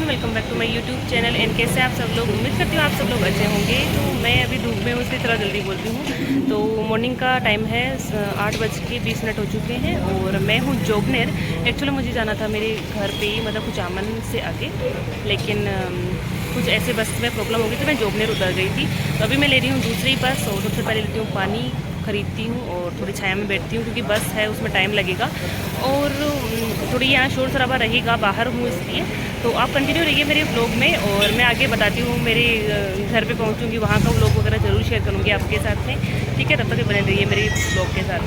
Welcome back to my YouTube channel. And कैसे आप सब लोग, उम्मीद करती हूँ आप सब लोग अच्छे होंगे। तो मैं अभी धूप में उसी तरह जल्दी बोलती हूँ। तो मॉर्निंग का टाइम है 8:20 हो चुके हैं और मैं हूँ जोगनेर। एक्चुअली मुझे जाना था मेरे घर पे ही, मतलब कुचामन से आगे, लेकिन कुछ ऐसे बस में प्रॉब्लम हो गई तो मैं जोगनेर उतर गई थी। तो अभी मैं ले रही हूँ दूसरी बस और सबसे पहले लेती हूँ पानी, खरीदती हूँ और थोड़ी छाया में बैठती हूँ क्योंकि बस है उसमें टाइम लगेगा और थोड़ी यहाँ शोर शराबा रहेगा, बाहर हूँ इसलिए। तो आप कंटिन्यू रहिए मेरे ब्लॉग में और मैं आगे बताती हूँ मेरे घर पे पहुँचूँगी, वहाँ का व्लॉग वगैरह ज़रूर शेयर करूँगी आपके साथ में। ठीक है, तब तक बने रहिए मेरे ब्लॉग के साथ।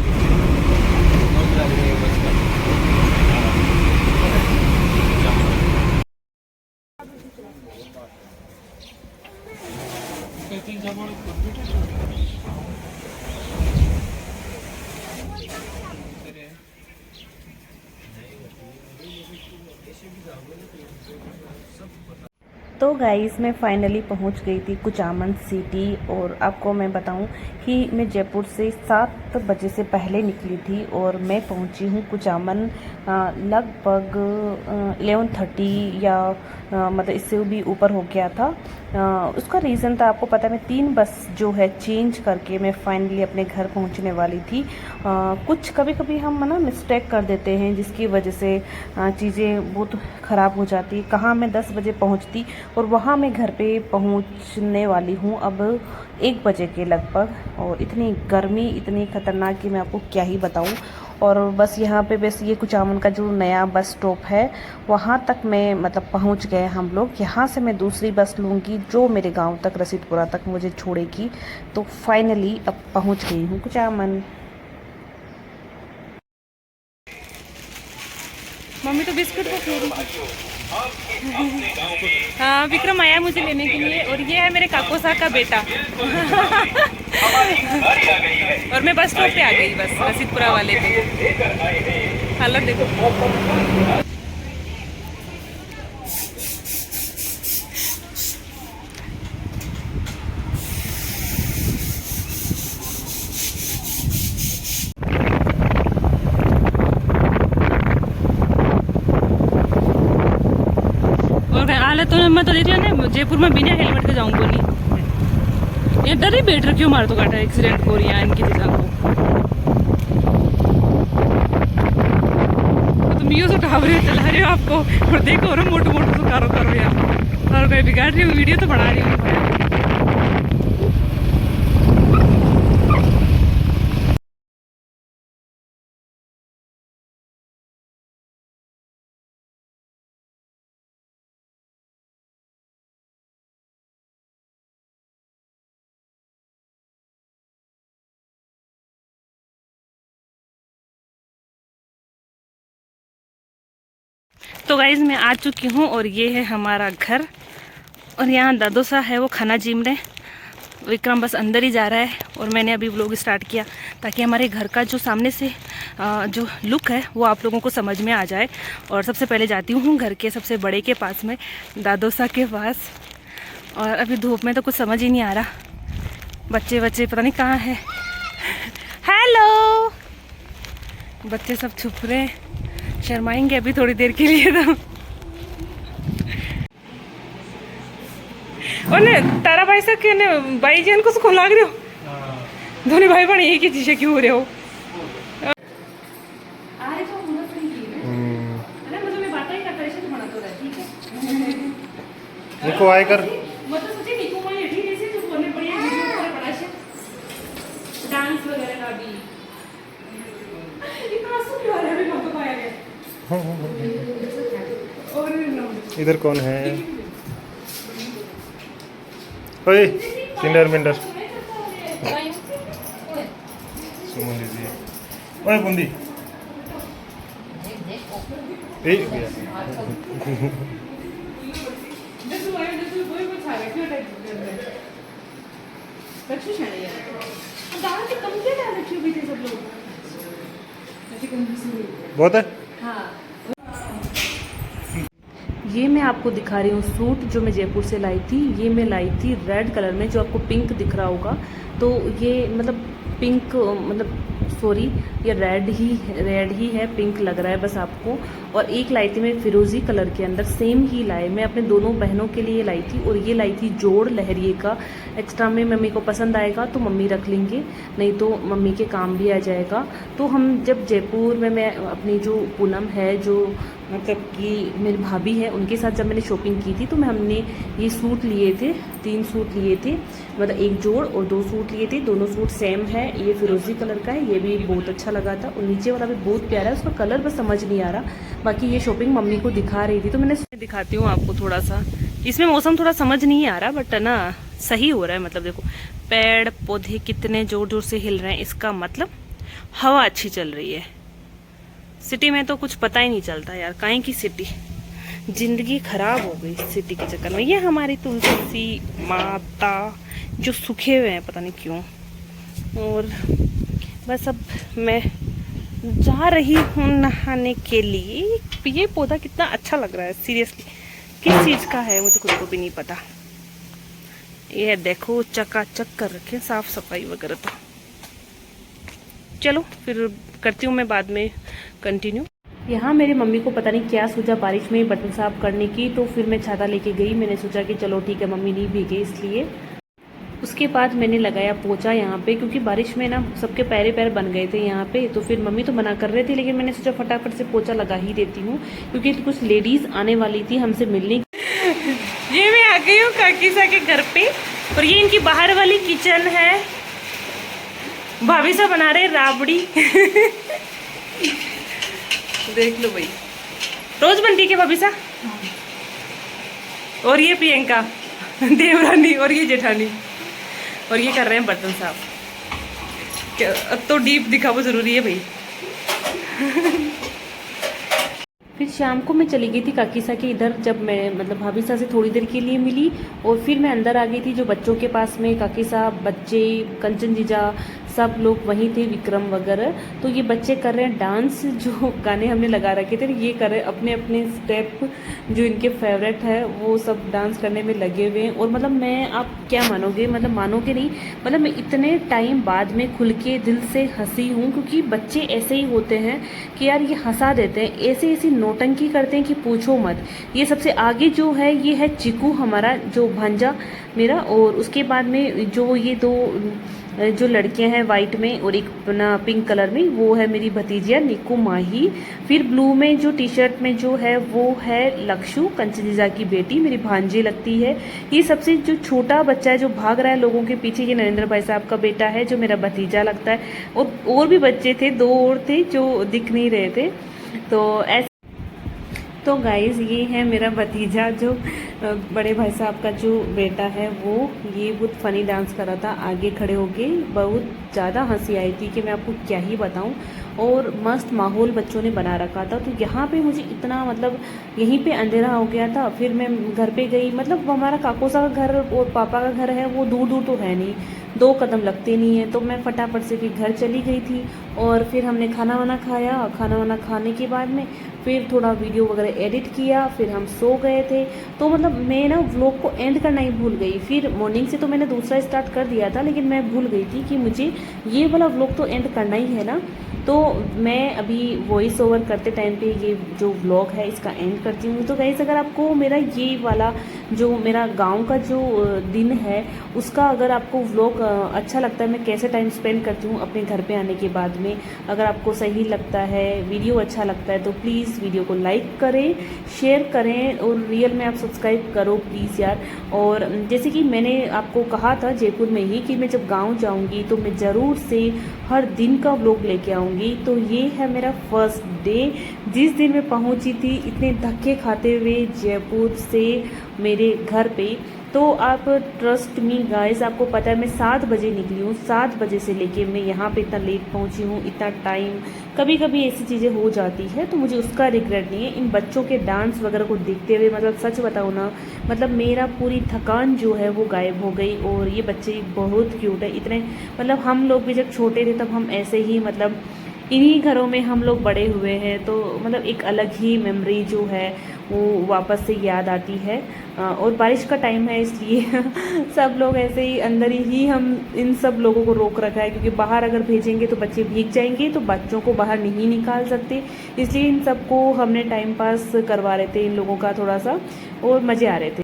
तो गाइस मैं फाइनली पहुंच गई थी कुचामन सिटी और आपको मैं बताऊं कि मैं जयपुर से 7 बजे से पहले निकली थी और मैं पहुंची हूं कुचामन लगभग 11:30 या मतलब इससे भी ऊपर हो गया था। उसका रीज़न था, आपको पता है मैं 3 बस जो है चेंज करके मैं फाइनली अपने घर पहुंचने वाली थी। कुछ कभी कभी हम ना मिस्टेक कर देते हैं जिसकी वजह से चीज़ें बहुत ख़राब हो जाती है। कहाँ मैं 10 बजे पहुंचती और वहाँ मैं घर पे पहुंचने वाली हूँ अब 1 बजे के लगभग। और इतनी गर्मी इतनी ख़तरनाक कि मैं आपको क्या ही बताऊँ। और बस यहाँ पे बस ये कुचामन का जो नया बस स्टॉप है वहाँ तक मैं मतलब पहुँच गए हम लोग। यहाँ से मैं दूसरी बस लूँगी जो मेरे गांव तक रसीदपुरा तक मुझे छोड़ेगी। तो फाइनली अब पहुँच गई हूँ कुचामन। मम्मी तो बिस्कुट को खा रही है। हाँ, विक्रम आया मुझे लेने के लिए और ये है मेरे काको साहब का बेटा। और मैं बस स्टॉप पे आ गई, बस रसीदपुरा वाले पे। हालत देखो। और हालत तो मैं तो देख लेना, जयपुर में बिना हेलमेट के जाऊंगा नहीं। ये डर ही बैठ रखी हूँ, मार तो काटा एक्सीडेंट हो रही है इनकी चीज़ों को। तुम यूँ उठा रहे हो, चला रहे हो आपको और देखो और मोटू मोटू तो कारो करो यार। और कोई बिगाड़ रही हूँ, वीडियो तो बना रही हूँ। तो गाइज मैं आ चुकी हूँ और ये है हमारा घर और यहाँ दादो सा है वो खाना जीम रहे। विक्रम बस अंदर ही जा रहा है और मैंने अभी व्लॉग स्टार्ट किया ताकि हमारे घर का जो सामने से जो लुक है वो आप लोगों को समझ में आ जाए। और सबसे पहले जाती हूँ घर के सबसे बड़े के पास में, दादो सा के पास। और अभी धूप में तो कुछ समझ ही नहीं आ रहा, बच्चे बच्चे पता नहीं कहाँ है। हेलो, बच्चे सब छुप रहे हैं, शर्माएंगे अभी थोड़ी देर के लिए। तो तारा भाई से क्यों भाई जी को सुख लाग रहे हो, दोनों भाई बहन एक ही चीज़ क्यों हो रहे हो। निको आए कर डांस वगैरह का भी इधर कौन है? ओए टिंडर मिंडर सुमन दीजिए। ओए बूंदी बहुत है। ये मैं आपको दिखा रही हूँ सूट जो मैं जयपुर से लाई थी। ये मैं लाई थी रेड कलर में, जो आपको पिंक दिख रहा होगा। तो ये मतलब पिंक मतलब सॉरी ये रेड ही है, पिंक लग रहा है बस आपको। और एक लाई थी मैं फिरोजी कलर के अंदर, सेम ही लाई मैं अपने दोनों बहनों के लिए लाई थी। और ये लाई थी जोड़ लहरिए का, एक्स्ट्रा में मम्मी को पसंद आएगा तो मम्मी रख लेंगे, नहीं तो मम्मी के काम भी आ जाएगा। तो हम जब जयपुर में, मैं अपनी जो पूनम है, जो मतलब कि मेरी भाभी है, उनके साथ जब मैंने शॉपिंग की थी तो हमने ये सूट लिए थे, 3 सूट लिए थे, मतलब एक जोड़ और 2 सूट लिए थे। दोनों सूट सेम है, ये फिरोजी कलर का है, ये भी बहुत अच्छा लगा था। और नीचे वाला भी बहुत प्यारा है, उसका कलर बस समझ नहीं आ रहा। बाकी ये शॉपिंग मम्मी को दिखा रही थी तो मैंने दिखाती हूँ आपको थोड़ा सा। इसमें मौसम थोड़ा समझ नहीं आ रहा बट ना सही हो रहा है, मतलब देखो पेड़ पौधे कितने जोर जोर से हिल रहे हैं, इसका मतलब हवा अच्छी चल रही है। सिटी में तो कुछ पता ही नहीं चलता यार, काहे की सिटी, जिंदगी खराब हो गई सिटी के चक्कर में। ये हमारी तुलसी माता जो सूखे हुए हैं पता नहीं क्यों। और बस अब मैं जा रही हूँ नहाने के लिए। ये पौधा कितना अच्छा लग रहा है सीरियसली, किस चीज का है मुझे खुद को भी नहीं पता। ये देखो चकाचक कर रखे साफ सफाई वगैरह। तो चलो फिर करती हूँ मैं बाद में कंटिन्यू। यहाँ मेरी मम्मी को पता नहीं क्या सूझा बारिश में बर्तन साफ करने की, तो फिर मैं छाता लेके गई। मैंने सोचा कि चलो ठीक है मम्मी नहीं भीगे इसलिए। उसके बाद मैंने लगाया पोछा यहाँ पे, क्योंकि बारिश में ना सबके पैर बन गए थे यहाँ पे। तो फिर मम्मी तो मना कर रहे थे, लेकिन मैंने सोचा फटाफट से पोछा लगा ही देती हूँ, क्योंकि कुछ लेडीज आने वाली थी हमसे मिलने। ये मैं आ गई हूँ काकीसा के घर पे, और ये इनकी बाहर वाली किचन है। भाभी साहब बना रहे राबड़ी देख लो भाई, रोज बनती है क्या भाभी साहब? और ये प्रियंका देवरानी और ये जेठानी, और ये कर रहे हैं बर्तन साफ। अब तो डीप दिखावा जरूरी है भाई। फिर शाम को मैं चली गई थी काकीसा के इधर, जब मैं मतलब भाभी साहब से थोड़ी देर के लिए मिली। और फिर मैं अंदर आ गई थी जो बच्चों के पास में, काकी साहब, बच्चे, कंचन जीजा सब लोग वहीं थे, विक्रम वगैरह। तो ये बच्चे कर रहे हैं डांस, जो गाने हमने लगा रखे थे ये कर रहे अपने अपने स्टेप जो इनके फेवरेट है, वो सब डांस करने में लगे हुए हैं। और मतलब मैं, आप क्या मानोगे, मतलब मानोगे नहीं, मतलब मैं इतने टाइम बाद में खुल के दिल से हंसी हूँ, क्योंकि बच्चे ऐसे ही होते हैं कि यार ये हंसा देते हैं, ऐसे ऐसी नौटंकी करते हैं कि पूछो मत। ये सबसे आगे जो है ये है चिकू, हमारा जो भांजा मेरा। और उसके बाद में जो ये 2 जो लड़कियां हैं वाइट में और एक अपना पिंक कलर में, वो है मेरी भतीजिया निकू माही। फिर ब्लू में जो टी शर्ट में जो है वो है लक्षु, कंचन जीजा की बेटी, मेरी भांजी लगती है। ये सबसे जो छोटा बच्चा है जो भाग रहा है लोगों के पीछे, ये नरेंद्र भाई साहब का बेटा है जो मेरा भतीजा लगता है। और भी बच्चे थे, 2 और थे जो दिख नहीं रहे थे। तो ऐसे तो गाइज़ ये है मेरा भतीजा जो बड़े भाई साहब का जो बेटा है वो। ये बहुत फ़नी डांस कर रहा था आगे खड़े होके, बहुत ज़्यादा हंसी आई थी कि मैं आपको क्या ही बताऊं। और मस्त माहौल बच्चों ने बना रखा था। तो यहाँ पे मुझे इतना, मतलब यहीं पे अंधेरा हो गया था। फिर मैं घर पे गई, मतलब हमारा काकोसा का घर और पापा का घर है वो दूर दूर तो है नहीं, 2 कदम लगते नहीं है। तो मैं फटाफट से फिर घर चली गई थी। और फिर हमने खाना वाना खाया। खाना वाना खाने के बाद में फिर थोड़ा वीडियो वगैरह एडिट किया, फिर हम सो गए थे। तो मतलब मैं ना व्लॉग को एंड करना ही भूल गई। फिर मॉर्निंग से तो मैंने दूसरा स्टार्ट कर दिया था, लेकिन मैं भूल गई थी कि मुझे ये वाला व्लॉग तो एंड करना ही है ना। तो मैं अभी वॉइस ओवर करते टाइम पे ये जो व्लॉग है इसका एंड करती हूँ। तो गाइस अगर आपको मेरा ये वाला जो मेरा गांव का जो दिन है उसका अगर आपको व्लॉग अच्छा लगता है, मैं कैसे टाइम स्पेंड करती हूँ अपने घर पे आने के बाद में, अगर आपको सही लगता है, वीडियो अच्छा लगता है, तो प्लीज़ वीडियो को लाइक करें, शेयर करें और रियल में आप सब्सक्राइब करो प्लीज़ यार। और जैसे कि मैंने आपको कहा था जयपुर में ही कि मैं जब गाँव जाऊँगी तो मैं ज़रूर से हर दिन का व्लॉग लेके आऊँगी। तो ये है मेरा फर्स्ट डे, जिस दिन मैं पहुँची थी इतने धक्के खाते हुए जयपुर से मेरे घर पे। तो आप ट्रस्ट मी गाइस, आपको पता है मैं 7 बजे निकली हूँ, 7 बजे से लेके मैं यहाँ पे इतना लेट पहुँची हूँ, इतना टाइम। कभी कभी ऐसी चीज़ें हो जाती है तो मुझे उसका रिग्रेट नहीं है। इन बच्चों के डांस वगैरह को देखते हुए, मतलब सच बताऊँ ना, मतलब मेरा पूरी थकान जो है वो गायब हो गई। और ये बच्चे बहुत क्यूट है इतने, मतलब हम लोग भी जब छोटे थे तब हम ऐसे ही, मतलब इन्हीं घरों में हम लोग बड़े हुए हैं। तो मतलब एक अलग ही मेमोरी जो है वो वापस से याद आती है। और बारिश का टाइम है इसलिए सब लोग ऐसे ही अंदर ही हम इन सब लोगों को रोक रखा है, क्योंकि बाहर अगर भेजेंगे तो बच्चे भीग जाएंगे, तो बच्चों को बाहर नहीं निकाल सकते, इसलिए इन सबको हमने टाइम पास करवा रहे थे इन लोगों का थोड़ा सा, और मज़े आ रहे थे।